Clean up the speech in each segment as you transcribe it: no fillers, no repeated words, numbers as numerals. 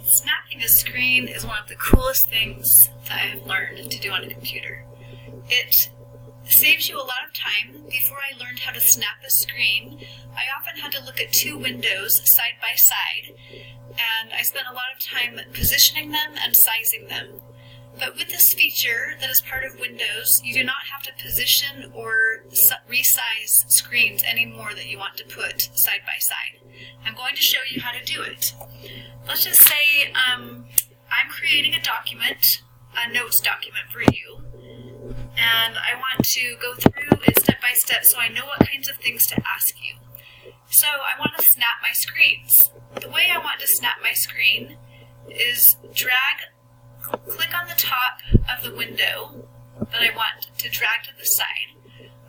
Snapping a screen is one of the coolest things that I've learned to do on a computer. It saves you a lot of time. Before I learned how to snap a screen, I often had to look at two windows side by side, and I spent a lot of time positioning them and sizing them. But with this feature that is part of Windows, you do not have to position or resize screens anymore that you want to put side by side. I'm going to show you how to do it. Let's just say I'm creating a document, a notes document for you, and I want to go through it step by step so I know what kinds of things to ask you. So I want to snap my screens. The way I want to snap my screen is click on the top of the window that I want to drag to the side.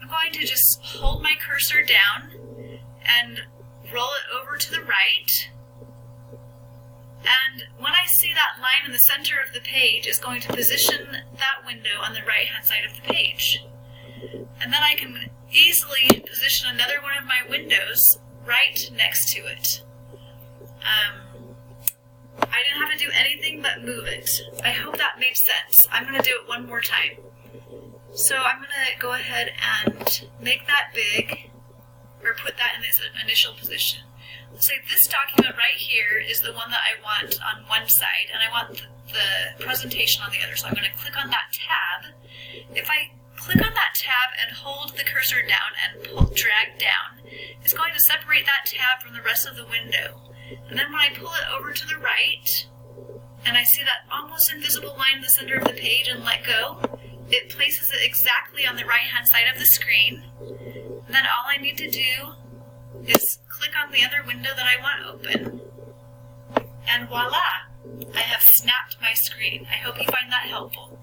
I'm going to just hold my cursor down and roll it over to the right. And when I see that line in the center of the page, it's going to position that window on the right-hand side of the page. And then I can easily position another one of my windows right next to it. I didn't have to do anything but move it. I hope that made sense. I'm going to do it one more time. So I'm going to go ahead and make that big, or put that in its initial position. Let's say this document right here is the one that I want on one side, and I want the presentation on the other. So I'm going to click on that tab. If I click on that tab and hold the cursor down and drag down, it's going to separate that tab from the rest of the window. And then when I pull it over to the right, and I see that almost invisible line in the center of the page and let go, it places it exactly on the right-hand side of the screen. And then all I need to do is click on the other window that I want open, and voila! I have snapped my screen. I hope you find that helpful.